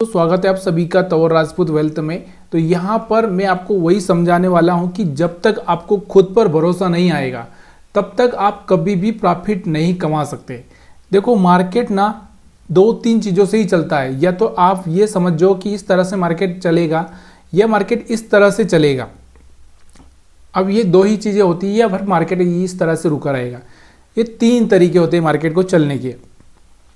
तो स्वागत है आप सभी का तंवर राजपूत वेल्थ में। तो यहाँ पर मैं आपको वही समझाने वाला हूँ कि जब तक आपको खुद पर भरोसा नहीं आएगा तब तक आप कभी भी प्रॉफिट नहीं कमा सकते। देखो मार्केट ना दो तीन चीज़ों से ही चलता है, या तो आप ये समझो कि इस तरह से मार्केट चलेगा या मार्केट इस तरह से चलेगा। अब ये दो ही चीज़ें होती है, या फिर मार्केट इस तरह से रुका रहेगा। ये तीन तरीके होते हैं मार्केट को चलने के।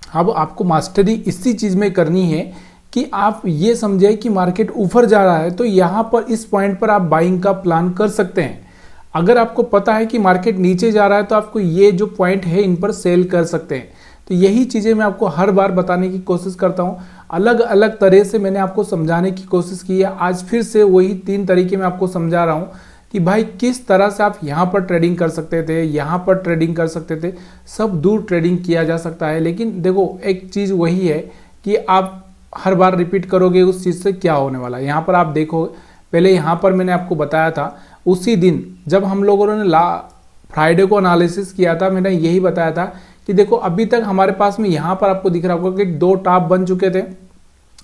अब आपको मास्टरी इसी चीज़ में करनी है कि आप ये समझे कि मार्केट ऊपर जा रहा है तो यहाँ पर इस पॉइंट पर आप बाइंग का प्लान कर सकते हैं। अगर आपको पता है कि मार्केट नीचे जा रहा है तो आपको ये जो पॉइंट है इन पर सेल कर सकते हैं। तो यही चीज़ें मैं आपको हर बार बताने की कोशिश करता हूँ, अलग अलग तरह से मैंने आपको समझाने की कोशिश की है। आज फिर से वही तीन तरीके मैं आपको समझा रहा हूँ कि भाई किस तरह से आप यहाँ पर ट्रेडिंग कर सकते थे, यहाँ पर ट्रेडिंग कर सकते थे, सब दूर ट्रेडिंग किया जा सकता है। लेकिन देखो एक चीज़ वही है कि आप हर बार रिपीट करोगे उस चीज़ से क्या होने वाला है। यहाँ पर आप देखो, पहले यहाँ पर मैंने आपको बताया था उसी दिन जब हम लोगों ने फ्राइडे को एनालिसिस किया था, मैंने यही बताया था कि देखो अभी तक हमारे पास में यहाँ पर आपको दिख रहा होगा कि दो टॉप बन चुके थे।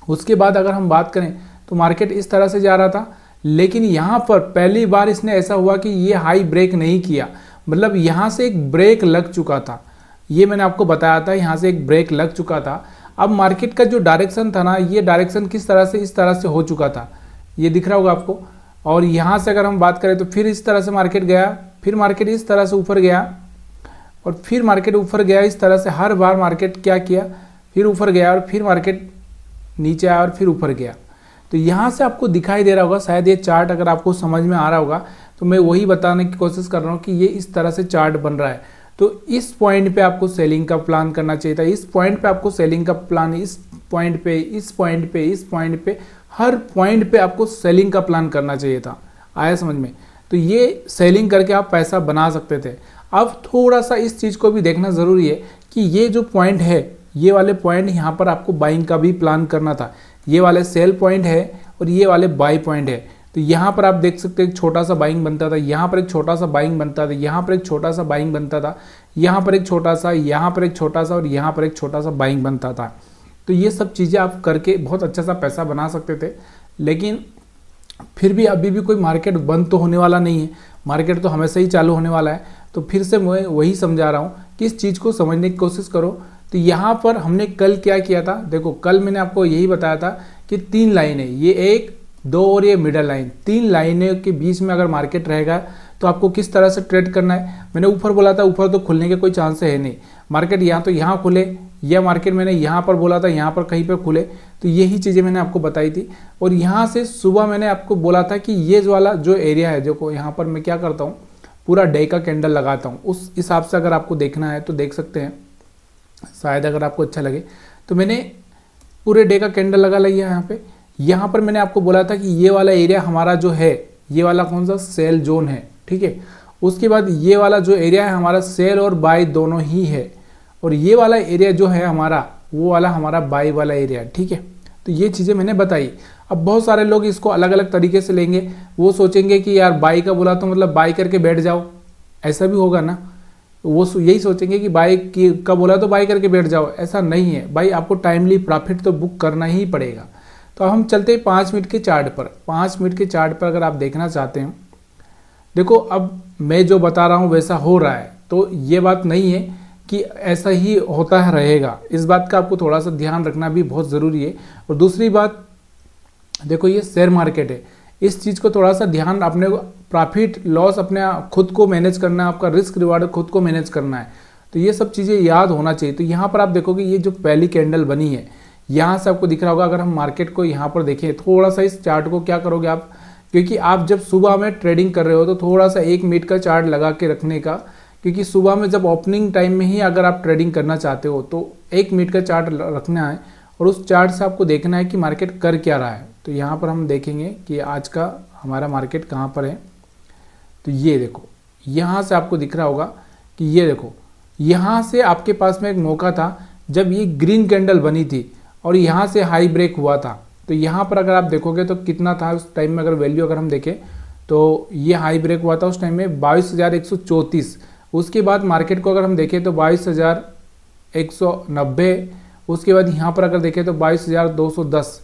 उसके बाद अगर हम बात करें तो मार्केट इस तरह से जा रहा था, लेकिन यहाँ पर पहली बार इसने ऐसा हुआ कि ये हाई ब्रेक नहीं किया, मतलब यहाँ से एक ब्रेक लग चुका था। ये मैंने आपको बताया था, यहाँ से एक ब्रेक लग चुका था। अब मार्केट का जो डायरेक्शन था ना, ये डायरेक्शन किस तरह से इस तरह से हो चुका था, ये दिख रहा होगा आपको। और यहाँ से अगर हम बात करें तो फिर इस तरह से मार्केट गया, फिर मार्केट इस तरह से ऊपर गया और फिर मार्केट ऊपर गया इस तरह से। हर बार मार्केट क्या किया, फिर ऊपर गया और फिर मार्केट नीचे आया और फिर ऊपर गया। तो यहाँ से आपको दिखाई दे रहा होगा, शायद ये चार्ट अगर आपको समझ में आ रहा होगा तो मैं वही बताने की कोशिश कर रहा हूँ कि ये इस तरह से चार्ट बन रहा है। तो इस पॉइंट पे आपको सेलिंग का प्लान करना चाहिए था, इस पॉइंट पे आपको सेलिंग का प्लान, इस पॉइंट पे, इस पॉइंट पे, इस पॉइंट पे, हर पॉइंट पे आपको सेलिंग का प्लान करना चाहिए था। आया समझ में? तो ये सेलिंग करके आप पैसा बना सकते थे। अब थोड़ा सा इस चीज़ को भी देखना ज़रूरी है कि ये जो पॉइंट है, ये वाले पॉइंट यहाँ पर आपको बाइंग का भी प्लान करना था। ये वाले सेल पॉइंट है और ये वाले बाई पॉइंट है। तो यहाँ पर आप देख सकते हैं एक छोटा सा बाइंग बनता था, यहाँ पर एक छोटा सा बाइंग बनता था, यहाँ पर एक छोटा सा बाइंग बनता था, यहाँ पर एक छोटा सा, यहाँ पर एक छोटा सा और यहाँ पर एक छोटा सा बाइंग बनता था। तो ये सब चीज़ें आप करके बहुत अच्छा सा पैसा बना सकते थे। लेकिन फिर भी अभी भी कोई मार्केट बंद तो होने वाला नहीं है, मार्केट तो हमेशा ही चालू होने वाला है। तो फिर से मैं वही समझा रहा हूँ कि इस चीज़ को समझने की कोशिश करो। तो यहाँ पर हमने कल क्या किया था, देखो कल मैंने आपको यही बताया था कि तीन लाइनें, ये एक, दो और ये मिडल लाइन, तीन लाइनें के बीच में अगर मार्केट रहेगा तो आपको किस तरह से ट्रेड करना है। मैंने ऊपर बोला था, ऊपर तो खुलने के कोई चांस है नहीं, मार्केट यहाँ तो यहाँ खुले, या मार्केट मैंने यहाँ पर बोला था यहाँ पर कहीं पर खुले। तो यही चीज़ें मैंने आपको बताई थी। और यहाँ से सुबह मैंने आपको बोला था कि ये वाला जो एरिया है, देखो यहाँ पर मैं क्या करता हूँ, पूरा डे का कैंडल लगाता हूँ। उस हिसाब से अगर आपको देखना है तो देख सकते हैं, शायद अगर आपको अच्छा लगे। तो मैंने पूरे डे का कैंडल लगा लिया यहाँ पे। यहाँ पर मैंने आपको बोला था कि ये वाला एरिया हमारा जो है, ये वाला कौन सा सेल जोन है, ठीक है। उसके बाद ये वाला जो एरिया है हमारा सेल और बाई दोनों ही है, और ये वाला एरिया जो है हमारा, वो वाला हमारा बाई वाला एरिया, ठीक है। तो ये चीज़ें मैंने बताई। अब बहुत सारे लोग इसको अलग अलग तरीके से लेंगे, वो सोचेंगे कि यार बाई का बोला तो मतलब बाई करके बैठ जाओ, ऐसा भी होगा ना। वो यही सोचेंगे कि बाई का बोला तो बाई करके बैठ जाओ, ऐसा नहीं है भाई। आपको टाइमली प्रॉफिट तो बुक करना ही पड़ेगा। तो अब हम चलते हैं 5 मिनट के चार्ट पर। 5 मिनट के चार्ट पर अगर आप देखना चाहते हैं, देखो अब मैं जो बता रहा हूँ वैसा हो रहा है, तो ये बात नहीं है कि ऐसा ही होता है रहेगा। इस बात का आपको थोड़ा सा ध्यान रखना भी बहुत ज़रूरी है। और दूसरी बात, देखो ये शेयर मार्केट है, इस चीज़ को थोड़ा सा ध्यान, अपने प्रॉफिट लॉस अपने खुद को मैनेज करना है, आपका रिस्क रिवार्ड खुद को मैनेज करना है। तो ये सब चीज़ें याद होना चाहिए। तो यहाँ पर आप देखोगे ये जो पहली कैंडल बनी है, यहाँ से आपको दिख रहा होगा। अगर हम मार्केट को यहाँ पर देखें, थोड़ा सा इस चार्ट को क्या करोगे आप, क्योंकि आप जब सुबह में ट्रेडिंग कर रहे हो तो थोड़ा सा 1 मिनट का चार्ट लगा के रखने का, क्योंकि सुबह में जब ओपनिंग टाइम में ही अगर आप ट्रेडिंग करना चाहते हो तो 1 मिनट का चार्ट रखना है और उस चार्ट से आपको देखना है कि मार्केट कर क्या रहा है। तो यहाँ पर हम देखेंगे कि आज का हमारा मार्केट कहाँ पर है। तो ये देखो, यहाँ से आपको दिख रहा होगा कि ये देखो, यहाँ से आपके पास में एक मौका था जब ये ग्रीन कैंडल बनी थी और यहाँ से हाई ब्रेक हुआ था। तो यहाँ पर अगर आप देखोगे तो कितना था उस टाइम में, अगर वैल्यू अगर हम देखें तो ये हाई ब्रेक हुआ था उस टाइम में 22,134। उसके बाद मार्केट को अगर हम देखें तो 22,190। उसके बाद यहाँ पर अगर देखें तो 22,210।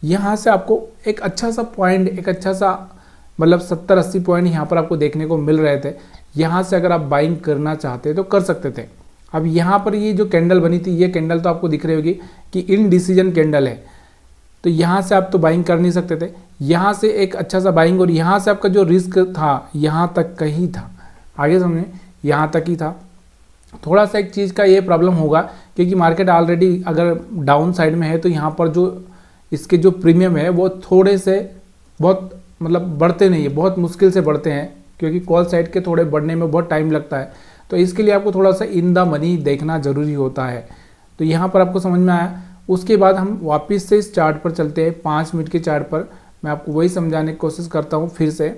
यहाँ से आपको एक अच्छा सा पॉइंट, एक अच्छा सा मतलब 70-80 पॉइंट यहाँ पर आपको देखने को मिल रहे थे। यहाँ से अगर आप बाइंग करना चाहते तो कर सकते थे। अब यहाँ पर ये जो कैंडल बनी थी, ये कैंडल तो आपको दिख रही होगी कि इनडिसीजन कैंडल है, तो यहाँ से आप तो बाइंग कर नहीं सकते थे। यहाँ से एक अच्छा सा बाइंग, और यहाँ से आपका जो रिस्क था यहाँ तक का ही था, आगे समझे, यहाँ तक ही था। थोड़ा सा एक चीज़ का ये प्रॉब्लम होगा क्योंकि मार्केट ऑलरेडी अगर डाउन साइड में है तो यहाँ पर जो इसके जो प्रीमियम है वो थोड़े से बहुत मतलब बढ़ते नहीं है, बहुत मुश्किल से बढ़ते हैं, क्योंकि कॉल साइड के थोड़े बढ़ने में बहुत टाइम लगता है। तो इसके लिए आपको थोड़ा सा इन द मनी देखना ज़रूरी होता है। तो यहाँ पर आपको समझ में आया। उसके बाद हम वापस से इस चार्ट पर चलते हैं, 5 मिनट के चार्ट पर। मैं आपको वही समझाने की कोशिश करता हूँ फिर से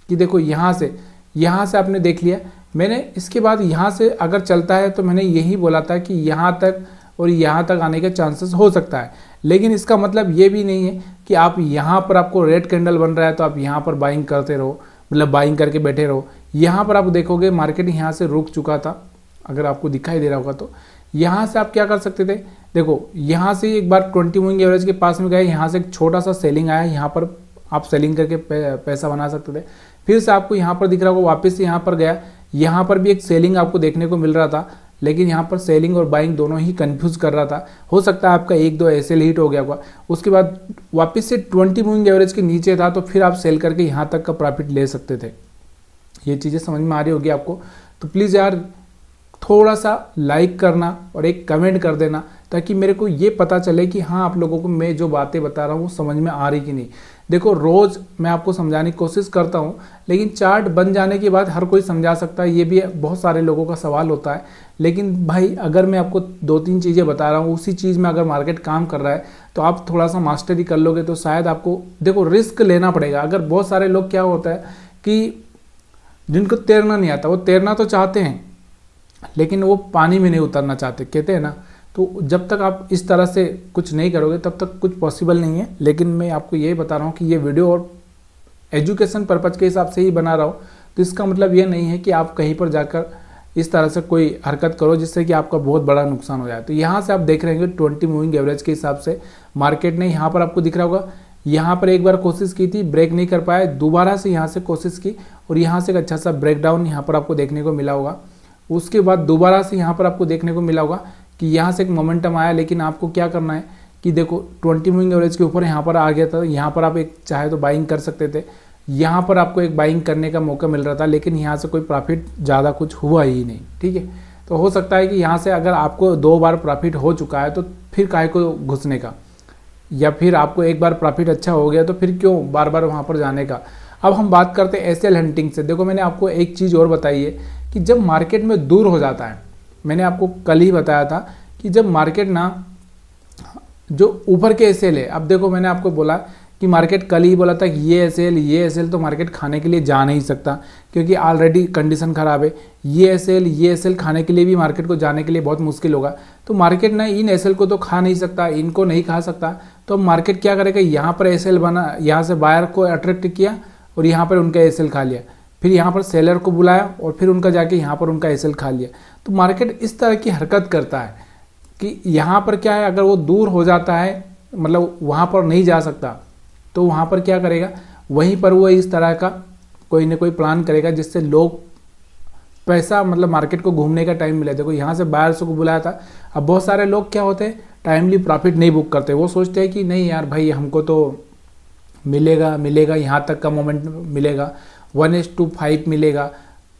कि देखो यहाँ से आपने देख लिया। मैंने इसके बाद यहाँ से अगर चलता है तो मैंने यही बोला था कि यहाँ तक और यहाँ तक आने के चांसेस हो सकता है, लेकिन इसका मतलब ये भी नहीं है कि आप यहाँ पर आपको रेड कैंडल बन रहा है तो आप यहाँ पर बाइंग करते रहो, मतलब बाइंग करके बैठे रहो। यहाँ पर आप देखोगे मार्केट यहाँ से रुक चुका था, अगर आपको दिखाई दे रहा होगा तो यहाँ से आप क्या कर सकते थे, देखो यहाँ से एक बार 20 मूविंग एवरेज के पास में गए, यहाँ से एक छोटा सा सेलिंग आया, यहाँ पर आप सेलिंग करके पैसा बना सकते थे। फिर से आपको यहाँ पर दिख रहा होगा वापस से यहाँ पर गया, यहाँ पर भी एक सेलिंग आपको देखने को मिल रहा था, लेकिन यहाँ पर सेलिंग और बाइंग दोनों ही कंफ्यूज कर रहा था। हो सकता है आपका 1-2 एसएल हिट हो गया होगा। उसके बाद वापस से 20 मूविंग एवरेज के नीचे था तो फिर आप सेल करके यहाँ तक का प्रॉफिट ले सकते थे। ये चीज़ें समझ में आ रही होगी आपको। तो प्लीज़ यार थोड़ा सा लाइक करना और एक कमेंट कर देना ताकि मेरे को ये पता चले कि हाँ आप लोगों को मैं जो बातें बता रहा हूँ वो समझ में आ रही कि नहीं। देखो रोज़ मैं आपको समझाने की कोशिश करता हूँ, लेकिन चार्ट बन जाने के बाद हर कोई समझा सकता है, ये भी बहुत सारे लोगों का सवाल होता है। लेकिन भाई अगर मैं आपको 2-3 चीज़ें बता रहा हूँ, उसी चीज़ में अगर मार्केट काम कर रहा है तो आप थोड़ा सा मास्टरी कर लोगे तो शायद आपको, देखो रिस्क लेना पड़ेगा। अगर बहुत सारे लोग क्या होता है कि जिनको तैरना नहीं आता, वो तैरना तो चाहते हैं लेकिन वो पानी में नहीं उतरना चाहते, कहते हैं ना। तो जब तक आप इस तरह से कुछ नहीं करोगे तब तक कुछ पॉसिबल नहीं है। लेकिन मैं आपको ये बता रहा हूँ कि ये वीडियो और एजुकेशन पर्पज़ के हिसाब से ही बना रहा हूँ, तो इसका मतलब ये नहीं है कि आप कहीं पर जाकर इस तरह से कोई हरकत करो जिससे कि आपका बहुत बड़ा नुकसान हो जाए। तो यहाँ से आप देख रहे हैं 20 मूविंग एवरेज के हिसाब से मार्केट ने यहाँ पर आपको दिख रहा होगा, यहाँ पर एक बार कोशिश की थी, ब्रेक नहीं कर पाए, दोबारा से यहाँ से कोशिश की और यहाँ से एक अच्छा सा ब्रेकडाउन यहाँ पर आपको देखने को मिला होगा। उसके बाद दोबारा से यहाँ पर आपको देखने को मिला होगा कि यहाँ से एक मोमेंटम आया, लेकिन आपको क्या करना है कि देखो 20 मूविंग एवरेज के ऊपर यहाँ पर आ गया था, यहाँ पर आप एक चाहे तो बाइंग कर सकते थे, यहाँ पर आपको एक बाइंग करने का मौका मिल रहा था, लेकिन यहाँ से कोई प्रॉफिट ज़्यादा कुछ हुआ ही नहीं। ठीक है, तो हो सकता है कि यहाँ से अगर आपको 2 बार प्रॉफिट हो चुका है तो फिर काहे को घुसने का, या फिर आपको एक बार प्रॉफिट अच्छा हो गया तो फिर क्यों बार बार वहाँ पर जाने का। अब हम बात करते हैं एसएल हंटिंग से। देखो मैंने आपको एक चीज़ और बताई है कि जब मार्केट में दूर हो जाता है, मैंने आपको कल ही बताया था कि जब मार्केट ना जो ऊपर के एसएल है, अब देखो मैंने आपको बोला कि मार्केट कल ही बोला था कि ये एसएल तो मार्केट खाने के लिए जा नहीं सकता क्योंकि ऑलरेडी कंडीशन ख़राब है। ये एसएल खाने के लिए भी मार्केट को जाने के लिए बहुत मुश्किल होगा। तो मार्केट ना इन एसएल को तो खा नहीं सकता, इनको नहीं खा सकता, तो मार्केट क्या करेगा, यहाँ पर एसएल बना, यहाँ से बायर को अट्रैक्ट किया और यहाँ पर उनका एसएल खा लिया, फिर यहाँ पर सेलर को बुलाया और फिर उनका जाके यहाँ पर उनका एसएल खा लिया। तो मार्केट इस तरह की हरकत करता है कि यहाँ पर क्या है, अगर वो दूर हो जाता है, मतलब वहाँ पर नहीं जा सकता, तो वहाँ पर क्या करेगा, वहीं पर वो इस तरह का कोई ना कोई प्लान करेगा जिससे लोग पैसा, मतलब मार्केट को घूमने का टाइम मिले। देखो यहाँ से बायर्स को बुलाया था। अब बहुत सारे लोग क्या होते हैं, टाइमली प्रॉफिट नहीं बुक करते, वो सोचते हैं कि नहीं यार भाई हमको तो मिलेगा यहाँ तक का मोमेंट मिलेगा, 1:5 मिलेगा।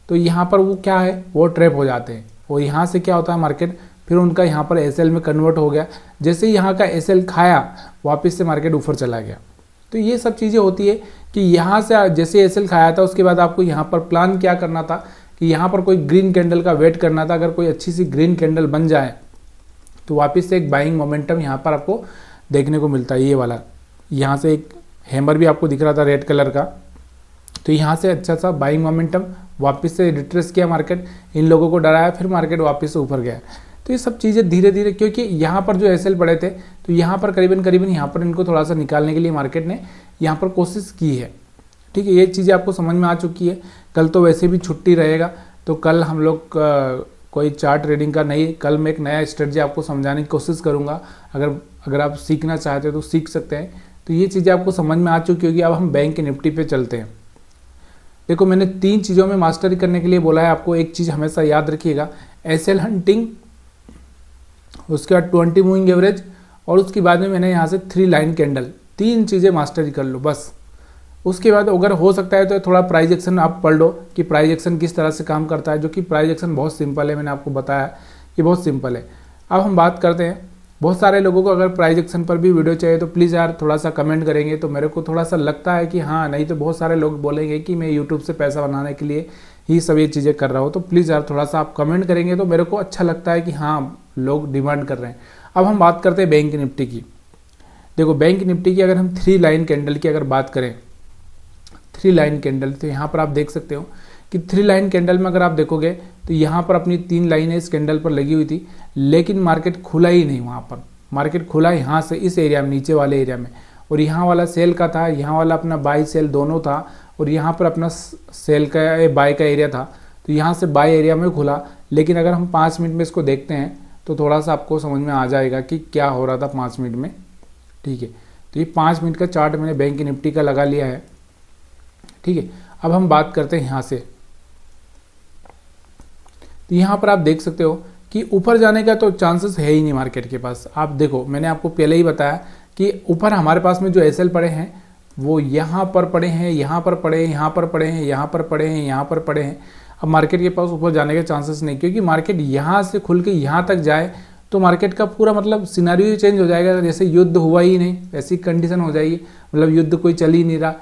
तो यहाँ पर वो क्या है, वो ट्रैप हो जाते हैं। और यहाँ से क्या होता है, मार्केट फिर उनका यहाँ पर एसएल में कन्वर्ट हो गया, जैसे ही यहाँ का एसएल खाया वापस से मार्केट ऊपर चला गया। तो ये सब चीज़ें होती है कि यहाँ से जैसे एसएल खाया था उसके बाद आपको यहाँ पर प्लान क्या करना था कि यहाँ पर कोई ग्रीन कैंडल का वेट करना था। अगर कोई अच्छी सी ग्रीन कैंडल बन जाए तो वापस से एक बाइंग मोमेंटम यहाँ पर आपको देखने को मिलता है। ये वाला यहाँ से एक हैमर भी आपको दिख रहा था रेड कलर का, तो यहाँ से अच्छा सा बाइंग मोमेंटम, वापस से रिट्रेस किया मार्केट, इन लोगों को डराया, फिर मार्केट वापस से ऊपर गया। तो ये सब चीज़ें धीरे धीरे, क्योंकि यहाँ पर जो एसएल पड़े थे तो यहाँ पर करीबन यहाँ पर इनको थोड़ा सा निकालने के लिए मार्केट ने यहाँ पर कोशिश की है। ठीक है, ये चीज़ें आपको समझ में आ चुकी है। कल तो वैसे भी छुट्टी रहेगा, तो कल हम लोग कोई चार्ट ट्रेडिंग का नहीं, कल मैं एक नया स्ट्रेटजी आपको समझाने की कोशिश करूँगा। अगर आप सीखना चाहते हो तो सीख सकते हैं। तो ये चीज़ें आपको समझ में आ चुकी होगी। अब हम बैंक निफ्टी पे चलते हैं। देखो मैंने 3 चीज़ों में मास्टरी करने के लिए बोला है आपको। एक चीज़ हमेशा याद रखिएगा, एसएल हंटिंग, उसके बाद 20 मूविंग एवरेज, और उसके बाद में मैंने यहाँ से 3 लाइन कैंडल, 3 चीज़ें मास्टरी कर लो बस। उसके बाद अगर हो सकता है तो थोड़ा प्राइस एक्शन आप पढ़ लो कि प्राइस एक्शन किस तरह से काम करता है, जो कि प्राइस एक्शन बहुत सिंपल है, मैंने आपको बताया कि बहुत सिंपल है। अब हम बात करते हैं, बहुत सारे लोगों को अगर प्राइस एक्शन पर भी वीडियो चाहिए तो प्लीज़ यार थोड़ा सा कमेंट करेंगे तो मेरे को थोड़ा सा लगता है कि हाँ, नहीं तो बहुत सारे लोग बोलेंगे कि मैं यूट्यूब से पैसा बनाने के लिए ही सब ये चीज़ें कर रहा हूँ। तो प्लीज़ यार थोड़ा सा आप कमेंट करेंगे तो मेरे को अच्छा लगता है कि हाँ, लोग डिमांड कर रहे हैं। अब हम बात करते हैं बैंक निफ्टी की। देखो बैंक निफ्टी की अगर हम 3 लाइन कैंडल की अगर बात करें, 3 लाइन कैंडल, तो यहाँ पर आप देख सकते हो कि 3 लाइन कैंडल में अगर आप देखोगे तो यहाँ पर अपनी 3 लाइनें इस कैंडल पर लगी हुई थी, लेकिन मार्केट खुला ही नहीं। वहाँ पर मार्केट खुला यहाँ से इस एरिया में, नीचे वाले एरिया में, और यहाँ वाला सेल का था, यहाँ वाला अपना बाई सेल दोनों था, और यहाँ पर अपना सेल का बाई का एरिया था। तो यहाँ से बाई एरिया में खुला, लेकिन अगर हम 5 मिनट में इसको देखते हैं तो थोड़ा सा आपको समझ में आ जाएगा कि क्या हो रहा था 5 मिनट में। ठीक है, तो ये 5 मिनट का चार्ट मैंने बैंक निफ्टी का लगा लिया है। ठीक है, अब हम बात करते हैं यहाँ से। तो यहाँ पर आप देख सकते हो कि ऊपर जाने का तो चांसेस है ही नहीं मार्केट के पास। आप देखो मैंने आपको पहले ही बताया कि ऊपर हमारे पास में जो एसएल पड़े हैं वो यहाँ पर पड़े हैं, यहाँ पर पड़े हैं, यहाँ पर पड़े हैं, यहाँ पर पड़े हैं, यहाँ पर पड़े हैं। अब मार्केट के पास ऊपर जाने के चांसेस नहीं, क्योंकि मार्केट यहाँ से खुल के यहाँ तक जाए तो मार्केट का पूरा मतलब सिनारियो चेंज हो जाएगा। जैसे युद्ध हुआ ही नहीं ऐसी कंडीशन हो जाएगी, मतलब युद्ध कोई चल ही नहीं रहा,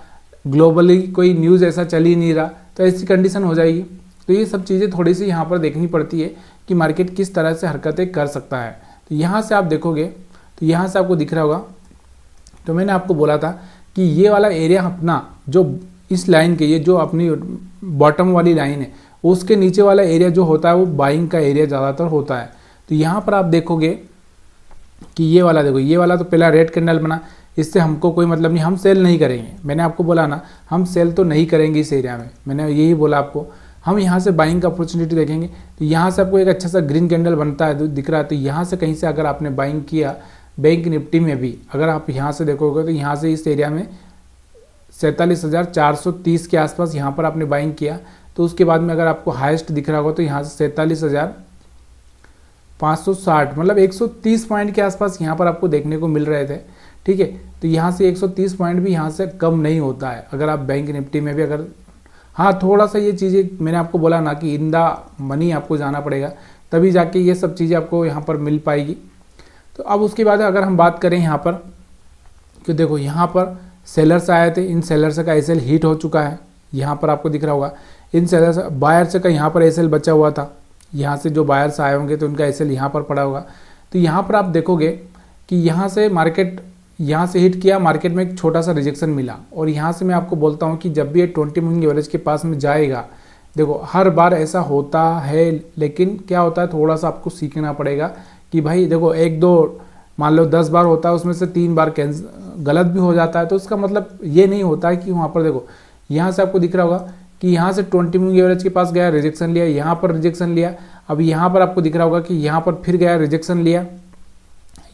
ग्लोबली कोई न्यूज़ ऐसा चल ही नहीं रहा, तो ऐसी कंडीशन हो जाएगी। तो ये सब चीज़ें थोड़ी सी यहाँ पर देखनी पड़ती है कि मार्केट किस तरह से हरकतें कर सकता है। तो यहाँ से आप देखोगे तो यहाँ से आपको दिख रहा होगा, तो मैंने आपको बोला था कि ये वाला एरिया अपना जो इस लाइन के, ये जो अपनी बॉटम वाली लाइन है, उसके नीचे वाला एरिया जो होता है वो बाइंग का एरिया ज़्यादातर होता है। तो यहाँ पर आप देखोगे कि ये वाला, देखो ये वाला तो पहला रेड कैंडल बना, इससे हमको कोई मतलब नहीं, हम सेल नहीं करेंगे। मैंने आपको बोला ना, हम सेल तो नहीं करेंगे इस एरिया में, मैंने यही बोला आपको। हम यहाँ से बाइंग का अपॉर्चुनिटी देखेंगे। तो यहाँ से आपको एक अच्छा सा ग्रीन कैंडल बनता है दिख रहा है, तो यहाँ से कहीं से अगर आपने बाइंग किया बैंक निफ्टी में भी, अगर आप यहाँ से देखोगे तो यहाँ से इस एरिया में 47,430 के आसपास यहाँ पर आपने बाइंग किया, तो उसके बाद में अगर आपको हाईएस्ट दिख रहा होगा तो यहाँ से 47,560, मतलब 130 पॉइंट के आसपास यहाँ पर आपको देखने को मिल रहे थे। ठीक है, तो यहाँ से 130 पॉइंट भी यहाँ से कम नहीं होता है अगर आप बैंक निफ्टी में भी अगर, हाँ थोड़ा सा ये चीज़ें मैंने आपको बोला ना कि इन द मनी आपको जाना पड़ेगा, तभी जाके ये सब चीज़ें आपको यहाँ पर मिल पाएगी। तो अब उसके बाद अगर हम बात करें यहाँ पर, कि देखो यहाँ पर सेलर्स आए थे, इन सेलर्स का एसएल हीट हो चुका है, यहाँ पर आपको दिख रहा होगा। इन सेलर्स बायर्स का यहाँ पर एसएल बचा हुआ था, यहाँ से जो बायर्स आए होंगे तो उनका एसएल यहाँ पर पड़ा होगा। तो यहाँ पर आप देखोगे कि यहाँ से मार्केट यहाँ से हिट किया, मार्केट में एक छोटा सा रिजेक्शन मिला, और यहाँ से मैं आपको बोलता हूँ कि जब भी ये 20 मूविंग एवरेज के पास में जाएगा, देखो हर बार ऐसा होता है, लेकिन क्या होता है थोड़ा सा आपको सीखना पड़ेगा कि भाई देखो 1-2 मान लो 10 बार होता है, उसमें से 3 बार गलत भी हो जाता है, तो उसका मतलब ये नहीं होता है कि वहाँ पर देखो यहाँ से आपको दिख रहा होगा कि यहाँ से 20 मूविंग एवरेज के पास गया, रिजेक्शन लिया, यहाँ पर रिजेक्शन लिया, अब यहाँ पर आपको दिख रहा होगा कि यहाँ पर फिर गया, रिजेक्शन लिया,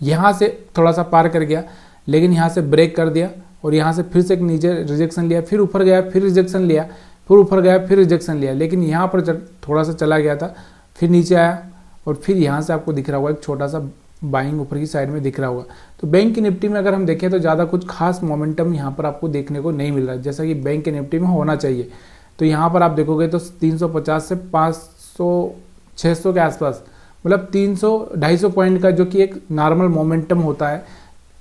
यहाँ से थोड़ा सा पार कर गया, लेकिन यहाँ से ब्रेक कर दिया, और यहाँ से फिर से एक नीचे रिजेक्शन लिया, फिर ऊपर गया, फिर रिजेक्शन लिया, फिर ऊपर गया, फिर रिजेक्शन लिया, लेकिन यहाँ पर थोड़ा सा चला गया था, फिर नीचे आया, और फिर यहाँ से आपको दिख रहा होगा एक छोटा सा बाइंग ऊपर की साइड में दिख रहा होगा। तो बैंक की निफ्टी में अगर हम देखें तो ज़्यादा कुछ खास मोमेंटम यहाँ पर आपको देखने को नहीं मिल रहा है, जैसा कि बैंक की निफ्टी में होना चाहिए। तो यहाँ पर आप देखोगे तो 350 से 500-600 के आसपास, मतलब 300-250 पॉइंट का जो कि एक नॉर्मल मोमेंटम होता है,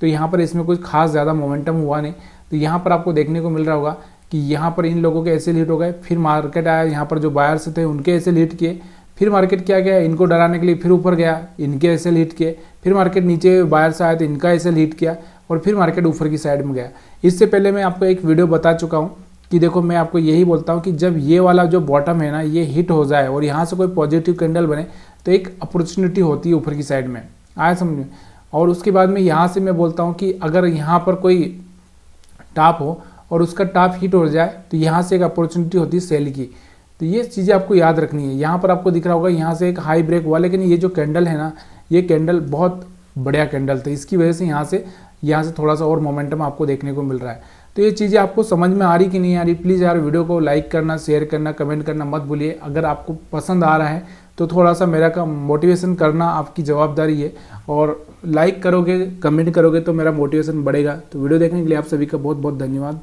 तो यहाँ पर इसमें कुछ खास ज़्यादा मोमेंटम हुआ नहीं। तो यहाँ पर आपको देखने को मिल रहा होगा कि यहाँ पर इन लोगों के ऐसे लीड हो गए, फिर मार्केट आया, यहाँ पर जो बायर्स थे उनके ऐसे लीड किए, फिर मार्केट क्या गया, इनको डराने के लिए फिर ऊपर गया, इनके ऐसे लीड किए, फिर मार्केट नीचे बायर्स आए तो इनका ऐसे लीड किया, और फिर मार्केट ऊपर की साइड में गया। इससे पहले मैं आपको एक वीडियो बता चुका हूँ कि देखो मैं आपको यही बोलता हूँ कि जब ये वाला जो बॉटम है ना ये हिट हो जाए और यहाँ से कोई पॉजिटिव कैंडल बने तो एक अपॉर्चुनिटी होती है ऊपर की साइड में, आया समझ में। और उसके बाद में यहाँ से मैं बोलता हूँ कि अगर यहाँ पर कोई टॉप हो और उसका टॉप हिट हो जाए तो यहाँ से एक अपॉर्चुनिटी होती है सेल की। तो ये चीज़ें आपको याद रखनी है। यहाँ पर आपको दिख रहा होगा यहाँ से एक हाई ब्रेक हुआ, लेकिन ये जो कैंडल है ना ये कैंडल बहुत बढ़िया कैंडल था, इसकी वजह से यहाँ से यहाँ से थोड़ा सा और मोमेंटम आपको देखने को मिल रहा है। तो ये चीज़ें आपको समझ में आ रही कि नहीं आ रही, प्लीज़ यार वीडियो को लाइक करना, शेयर करना, कमेंट करना मत भूलिए। अगर आपको पसंद आ रहा है तो थोड़ा सा मेरा का मोटिवेशन करना आपकी जवाबदारी है, और लाइक करोगे, कमेंट करोगे तो मेरा मोटिवेशन बढ़ेगा। तो वीडियो देखने के लिए आप सभी का बहुत बहुत धन्यवाद।